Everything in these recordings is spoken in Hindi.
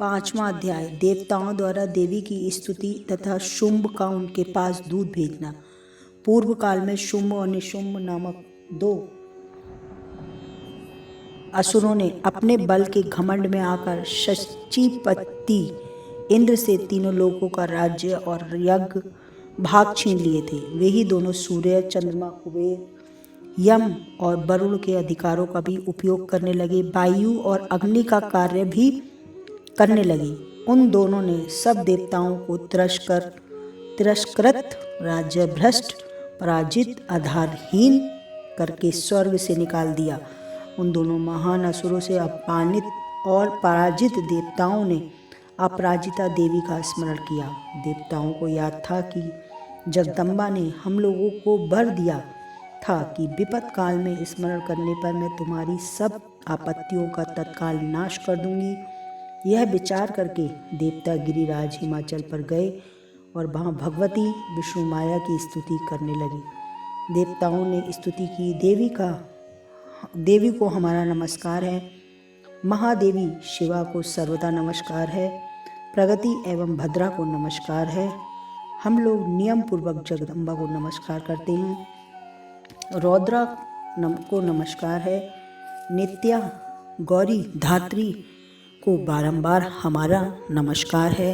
5वां अध्याय देवताओं द्वारा देवी की स्तुति तथा शुंभ का उनके पास दूध भेजना। पूर्व काल में शुंभ और निशुंभ नामक 2 असुरों ने अपने बल के घमंड में आकर शचीपति इंद्र से तीनों लोकों का राज्य और यज्ञ भाग छीन लिए थे। वे ही दोनों सूर्य, चंद्रमा, कुबेर, यम और वरुण के अधिकारों का भी उपयोग करने लगे, वायु और अग्नि का कार्य भी करने लगे। उन दोनों ने सब देवताओं को तिरस्कृत, राज्य भ्रष्ट, पराजित, आधारहीन करके स्वर्ग से निकाल दिया। उन दोनों महान असुरों से अपमानित और पराजित देवताओं ने अपराजिता देवी का स्मरण किया। देवताओं को याद था कि जगदम्बा ने हम लोगों को वर दिया था कि विपत काल में स्मरण करने पर मैं तुम्हारी सब आपत्तियों का तत्काल नाश कर दूंगी। यह विचार करके देवता गिरिराज हिमाचल पर गए और वहाँ भगवती विष्णु माया की स्तुति करने लगे। देवताओं ने स्तुति की, देवी को हमारा नमस्कार है, महादेवी शिवा को सर्वदा नमस्कार है, प्रगति एवं भद्रा को नमस्कार है। हम लोग नियम पूर्वक जगदम्बा को नमस्कार करते हैं, रौद्रा को नमस्कार है, नित्या, गौरी, धात्री को बारंबार हमारा नमस्कार है,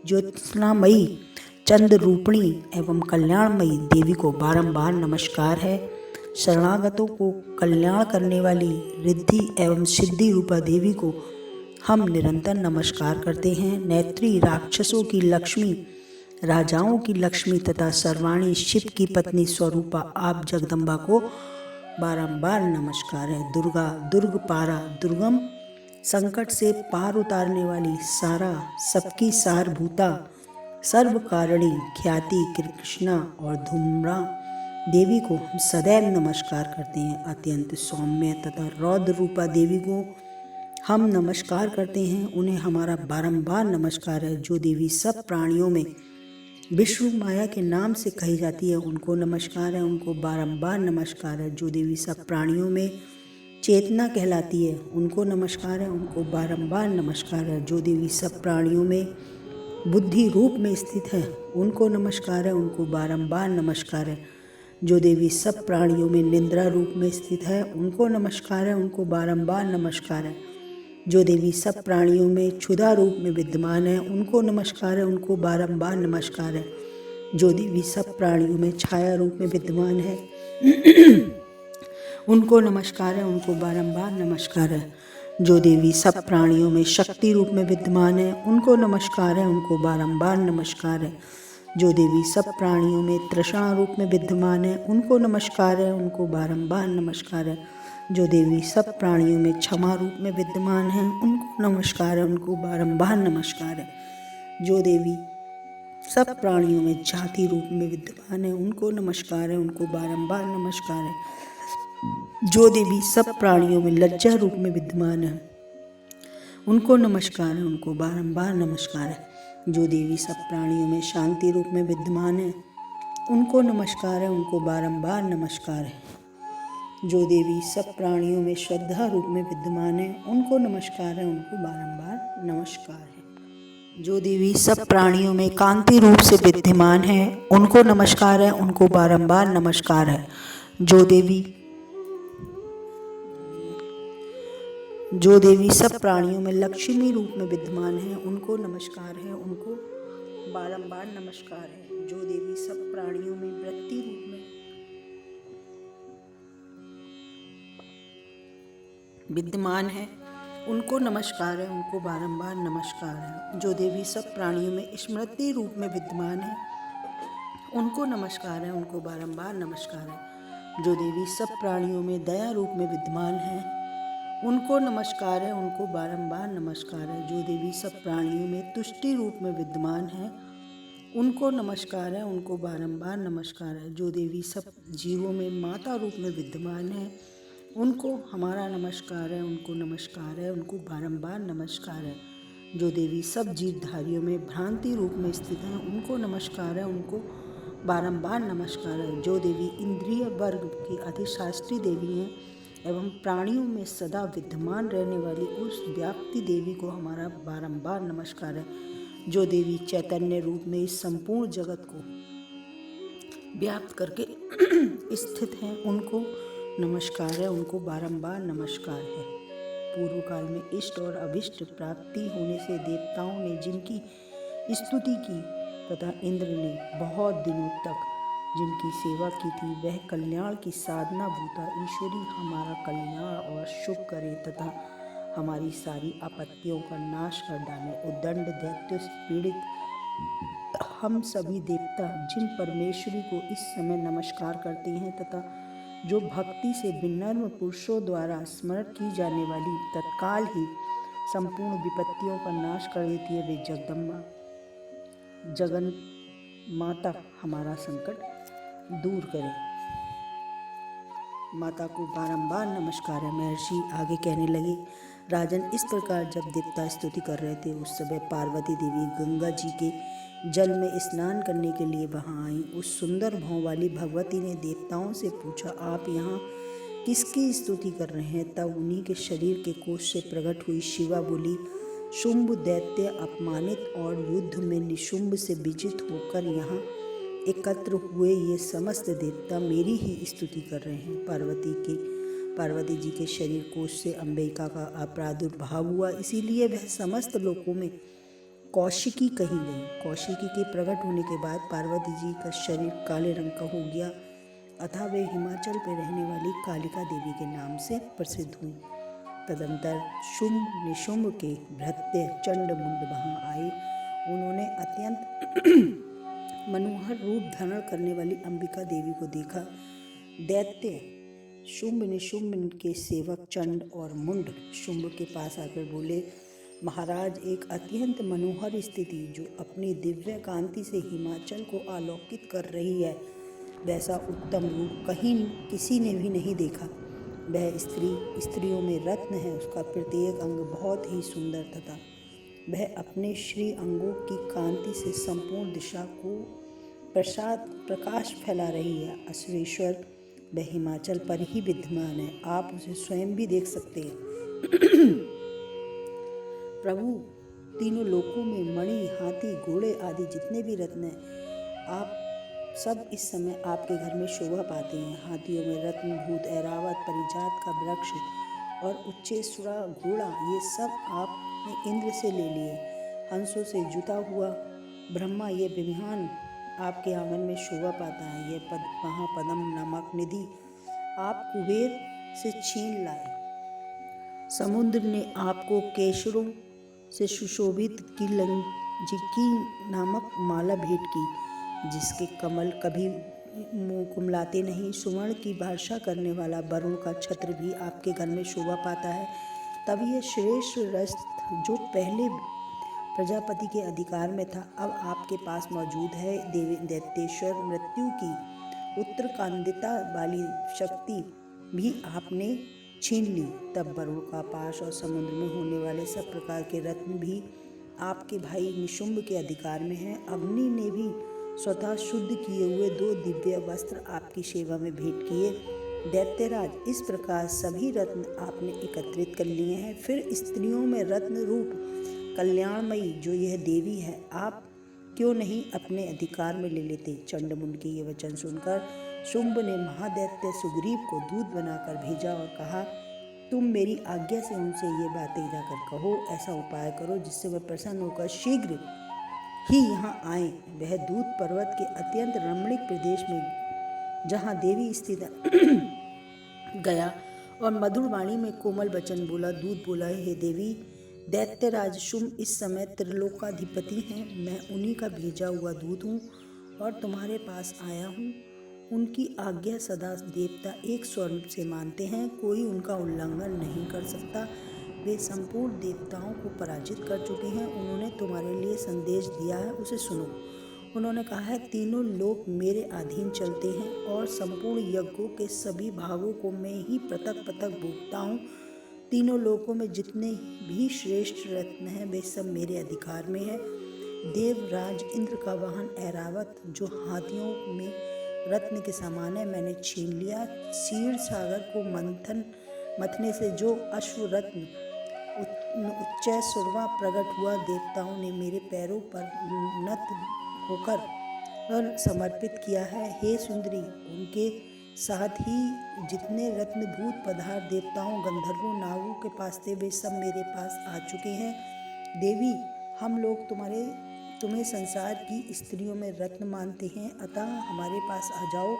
ज्योत्स्नामयी, चंद्र रूपिणी एवं कल्याणमयी देवी को बारंबार नमस्कार है, शरणागतों को कल्याण करने वाली रिद्धि एवं सिद्धि रूपा देवी को हम निरंतर नमस्कार करते हैं, नेत्री राक्षसों की लक्ष्मी, राजाओं की लक्ष्मी तथा सर्वाणी शिव की पत्नी स्वरूपा आप जगदम्बा को बारंबार नमस्कार है, दुर्गा, दुर्गपारा, दुर्गम, संकट से पार उतारने वाली, सारा, सबकी सारभूता, सर्व कारिणी, ख्याति, कृष्णा और धूम्रा देवी को हम सदैव नमस्कार करते हैं। अत्यंत सौम्य तथा रौद्र रूपा देवी को हम नमस्कार करते हैं, उन्हें हमारा बारंबार नमस्कार है। जो देवी सब प्राणियों में विष्णु माया के नाम से कही जाती है उनको नमस्कार है, उनको बारंबार नमस्कार है। जो देवी सब प्राणियों में चेतना कहलाती है उनको नमस्कार है, उनको बारंबार नमस्कार है। जो देवी सब प्राणियों में बुद्धि रूप में स्थित है उनको नमस्कार है, उनको बारंबार नमस्कार है। जो देवी सब प्राणियों में निद्रा रूप में स्थित है उनको नमस्कार है, उनको बारंबार नमस्कार है। जो देवी सब प्राणियों में क्षुधा रूप में विद्यमान है उनको नमस्कार है, उनको बारंबार नमस्कार है। जो देवी सब प्राणियों में छाया रूप में विद्यमान है उनको नमस्कार है, उनको बारंबार नमस्कार है। जो देवी सब प्राणियों में शक्ति रूप में विद्यमान है उनको नमस्कार है, उनको बारंबार नमस्कार है। जो देवी सब प्राणियों में तृष्णा रूप में विद्यमान है उनको नमस्कार है, उनको बारंबार नमस्कार है। जो देवी सब प्राणियों में क्षमा रूप में विद्यमान है उनको नमस्कार है, उनको बारंबार नमस्कार है। जो देवी सब प्राणियों में जाति रूप में विद्यमान है उनको नमस्कार है, उनको बारंबार नमस्कार है। जो देवी सब प्राणियों में लज्जा रूप में विद्यमान है उनको नमस्कार है, उनको बारंबार नमस्कार है। जो देवी सब प्राणियों में शांति रूप में विद्यमान है उनको नमस्कार है, उनको बारंबार नमस्कार है। जो देवी सब प्राणियों में श्रद्धा रूप में विद्यमान है उनको नमस्कार है, उनको बारंबार नमस्कार है। जो देवी सब प्राणियों में कांति रूप से विद्यमान है उनको नमस्कार है, उनको बारंबार नमस्कार है। जो देवी सब प्राणियों में लक्ष्मी रूप में विद्यमान है उनको नमस्कार है, उनको बारंबार नमस्कार है। जो देवी सब प्राणियों में वृत्ति रूप में विद्यमान है उनको नमस्कार है, उनको बारंबार नमस्कार है। जो देवी सब प्राणियों में स्मृति रूप में विद्यमान है उनको नमस्कार है, उनको बारंबार नमस्कार है। जो देवी सब प्राणियों में दया रूप में विद्यमान है उनको नमस्कार है, उनको बारंबार नमस्कार है। जो देवी सब प्राणियों में तुष्टि रूप में विद्यमान है उनको नमस्कार है, उनको बारंबार नमस्कार है। जो देवी सब जीवों में माता रूप में विद्यमान है उनको हमारा नमस्कार है, उनको नमस्कार है, उनको बारंबार नमस्कार है। जो देवी सब जीवधारियों में भ्रांति रूप में स्थित हैं उनको नमस्कार है, उनको बारंबार नमस्कार है। जो देवी इंद्रिय वर्ग की अधिष्ठात्री देवी हैं एवं प्राणियों में सदा विद्यमान रहने वाली उस व्याप्ति देवी को हमारा बारंबार नमस्कार है। जो देवी चैतन्य रूप में इस संपूर्ण जगत को व्याप्त करके स्थित हैं, उनको नमस्कार है, उनको बारंबार नमस्कार है। पूर्व काल में इष्ट और अभिष्ट प्राप्ति होने से देवताओं ने जिनकी स्तुति की तथा इंद्र ने बहुत दिनों तक जिनकी सेवा की थी, वह कल्याण की साधना भूता ईश्वरी हमारा कल्याण और शुभ करे तथा हमारी सारी आपत्तियों का नाश कर डाले। उद्दंड दैत्यों से पीड़ित हम सभी देवता जिन परमेश्वरी को इस समय नमस्कार करते हैं तथा जो भक्ति से विनम्र पुरुषों द्वारा स्मरण की जाने वाली तत्काल ही संपूर्ण विपत्तियों का नाश कर देती है, वे जगदम्बा जगन माता हमारा संकट दूर करें। माता को बारंबार नमस्कार है। महर्षि आगे कहने लगे, राजन, इस प्रकार जब देवता स्तुति कर रहे थे उस समय पार्वती देवी गंगा जी के जल में स्नान करने के लिए वहां आई। उस सुंदर भाव वाली भगवती ने देवताओं से पूछा, आप यहाँ किसकी स्तुति कर रहे हैं? तब उन्हीं के शरीर के कोष से प्रकट हुई शिवा बोली, शुंभ दैत्य अपमानित और युद्ध में निशुंभ से विजित होकर यहाँ एकत्र हुए ये समस्त देवता मेरी ही स्तुति कर रहे हैं। पार्वती जी के शरीर कोष से अंबिका का प्रादुर्भाव हुआ, इसीलिए वह समस्त लोकों में कौशिकी कही गई। कौशिकी के प्रकट होने के बाद पार्वती जी का शरीर काले रंग का हो गया, अतः वे हिमाचल में रहने वाली कालिका देवी के नाम से प्रसिद्ध हुई। तदंतर शुंभ निशुंभ के भृत्य चंड मुंड वहां आए। उन्होंने अत्यंत मनोहर रूप धारण करने वाली अंबिका देवी को देखा। दैत्य शुंभ निशुंभ के सेवक चंड और मुंड शुंभ के पास आकर बोले, महाराज, एक अत्यंत मनोहर स्थिति जो अपनी दिव्य कांति से हिमाचल को आलोकित कर रही है, वैसा उत्तम रूप कहीं किसी ने भी नहीं देखा। वह स्त्रियों में रत्न है, उसका प्रत्येक अंग बहुत ही सुंदर तथा वह अपने श्री अंगों की कांति से संपूर्ण दिशा को प्रकाश फैला रही है। असुरेश्वर वह हिमाचल पर ही विद्यमान है, आप उसे स्वयं भी देख सकते हैं। प्रभु, तीनों लोकों में मणि, हाथी, घोड़े आदि जितने भी रत्न हैं, आप सब इस समय आपके घर में शोभा पाते हैं। हाथियों में रत्नभूत ऐरावत, परिजात का वृक्ष और उच्चेश्वरा घोड़ा, ये सब आपने इंद्र से ले लिए। हंसों से जुता हुआ ब्रह्मा, ये विमान आपके आंगन में शोभा पाता है। यह महापद्म नामक निधि आप कुबेर से छीन लाए। समुद्र ने आपको केशरों से सुशोभित की नामक माला भेंट की, जिसके कमल कभी मुँह कुमलाते नहीं। सुवर्ण की वर्षा करने वाला वरुण का छत्र भी आपके घर में शोभा पाता है। तब यह श्रेष्ठ रथ जो पहले प्रजापति के अधिकार में था, अब आपके पास मौजूद है। दैत्येश्वर मृत्यु की उत्तरकांदिता वाली शक्ति भी आपने छीन ली। तब वरुण का पाश और समुद्र में होने वाले सब प्रकार के रत्न भी आपके भाई निशुंभ के अधिकार में हैं। अग्नि ने भी स्वतः शुद्ध किए हुए 2 दिव्य वस्त्र आपकी सेवा में भेंट किए। दैत्यराज, इस प्रकार सभी रत्न आपने एकत्रित कर लिए हैं। फिर स्त्रियों में रत्न रूप कल्याणमयी जो यह देवी है, आप क्यों नहीं अपने अधिकार में ले लेते? चंडमुंड के ये वचन सुनकर शुंभ ने महादैत्य सुग्रीव को दूत बनाकर भेजा और कहा, तुम मेरी आज्ञा से उनसे ये बातें जाकर कहो। ऐसा उपाय करो जिससे वह प्रसन्न होकर शीघ्र ही यहाँ आए। वह दूत पर्वत के अत्यंत रमणीक प्रदेश में जहाँ देवी स्थित गया और मधुर वाणी में कोमल वचन बोला। दूत बोला, हे देवी, दैत्यराज शुंभ इस समय त्रिलोकाधिपति हैं। मैं उन्हीं का भेजा हुआ दूत हूँ और तुम्हारे पास आया हूँ। उनकी आज्ञा सदा देवता एक स्वर से मानते हैं, कोई उनका उल्लंघन नहीं कर सकता। वे संपूर्ण देवताओं को पराजित कर चुके हैं। उन्होंने तुम्हारे लिए संदेश दिया है, उसे सुनो। उन्होंने कहा है, तीनों लोक मेरे अधीन चलते हैं और संपूर्ण यज्ञों के सभी भागों को मैं ही पृथक पृथक भोगता हूँ। तीनों लोकों में जितने भी श्रेष्ठ रत्न हैं, वे सब मेरे अधिकार में है। देवराज इंद्र का वाहन ऐरावत जो हाथियों में रत्न के समान है, मैंने छीन लिया। क्षीर सागर को मंथन मथने से जो अश्वरत्न उच्च सुरवा प्रकट हुआ, देवताओं ने मेरे पैरों पर नत होकर समर्पित किया है। हे सुंदरी, उनके साथ ही जितने रत्नभूत पदार्थ देवताओं, गंधर्वों, नागों के पास थे, वे सब मेरे पास आ चुके हैं। देवी, हम लोग तुम्हें संसार की स्त्रियों में रत्न मानते हैं, अतः हमारे पास आ जाओ,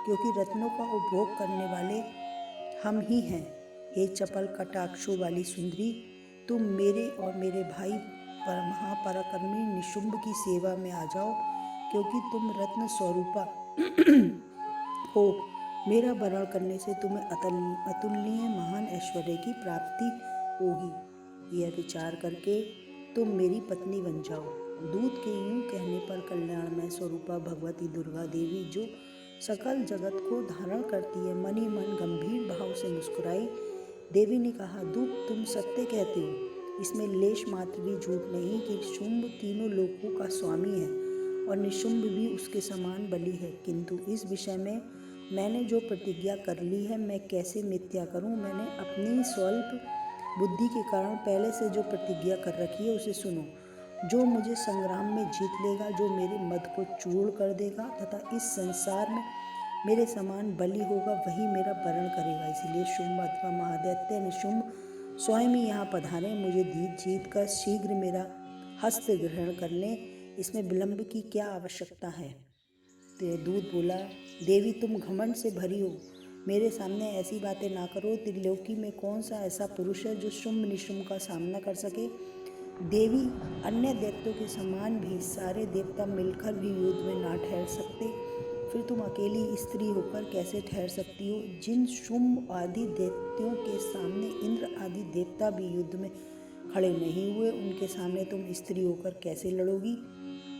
क्योंकि रत्नों का उपभोग करने वाले हम ही हैं। हे चपल कटाक्षों वाली सुंदरी, तुम मेरे और मेरे भाई महापराक्रमी निशुंभ की सेवा में आ जाओ, क्योंकि तुम रत्न स्वरूपा हो। मेरा वरण करने से तुम्हें अतुलनीय महान ऐश्वर्य की प्राप्ति होगी। यह विचार करके तुम मेरी पत्नी बन जाओ। दूत के यूं कहने पर कल्याणमय स्वरूपा भगवती दुर्गा देवी, जो सकल जगत को धारण करती है, मन ही मन गंभीर भाव से मुस्कुराई। देवी ने कहा, दूत, तुम सत्य कहते हो, इसमें लेश मात्र भी झूठ नहीं कि शुंभ तीनों लोकों का स्वामी है और निशुंभ भी उसके समान बली है। किंतु इस विषय में मैंने जो प्रतिज्ञा कर ली है, मैं कैसे मिथ्या करूं? मैंने अपनी स्वल्प बुद्धि के कारण पहले से जो प्रतिज्ञा कर रखी है उसे सुनो। जो मुझे संग्राम में जीत लेगा, जो मेरे मद को चूर्ण कर देगा तथा इस संसार में मेरे समान बली होगा, वही मेरा वरण करेगा। इसलिए शुंभ अथवा महादैत्य निशुंभ स्वयं ही यहाँ पधारे, मुझे जीत कर शीघ्र मेरा हस्त ग्रहण कर लें। इसमें विलंब की क्या आवश्यकता है? तो दूत बोला, देवी, तुम घमंड से भरी हो, मेरे सामने ऐसी बातें ना करो। त्रिलोकी में कौन सा ऐसा पुरुष है जो शुंभ निशुंभ का सामना कर सके? देवी, अन्य दैत्यों के समान भी सारे देवता मिलकर भी युद्ध में ना ठहर सकते, फिर तुम अकेली स्त्री होकर कैसे ठहर सकती हो? जिन शुंभ आदि दैत्यों के सामने इंद्र आदि देवता भी युद्ध में खड़े नहीं हुए, उनके सामने तुम स्त्री होकर कैसे लड़ोगी?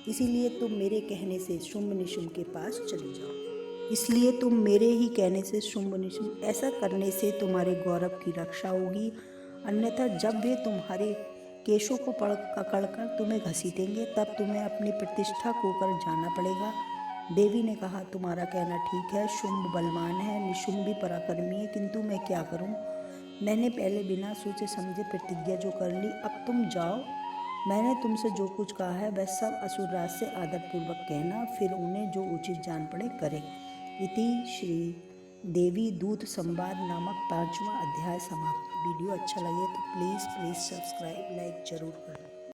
इसीलिए तुम मेरे कहने से शुंभ निशुंभ के पास चले जाओ। इसलिए तुम मेरे ही कहने से शुंभ निशुंभ, ऐसा करने से तुम्हारे गौरव की रक्षा होगी। अन्यथा जब वे तुम्हारे केशों को पकड़कर तुम्हें घसीटेंगे, तब तुम्हें अपनी प्रतिष्ठा खोकर जाना पड़ेगा। देवी ने कहा, तुम्हारा कहना ठीक है, शुंभ बलवान है, निशुंभ भी पराक्रमी है, किंतु मैं क्या करूं? मैंने पहले बिना सोचे समझे प्रतिज्ञा जो कर ली, अब तुम जाओ। मैंने तुमसे जो कुछ कहा है वह सब असुरराज से आदरपूर्वक कहना, फिर उन्हें जो उचित जान पड़े करें। इति श्री देवी दूत संवाद नामक 5वां अध्याय समाप्त। वीडियो अच्छा लगे तो प्लीज़ सब्सक्राइब, लाइक जरूर करें।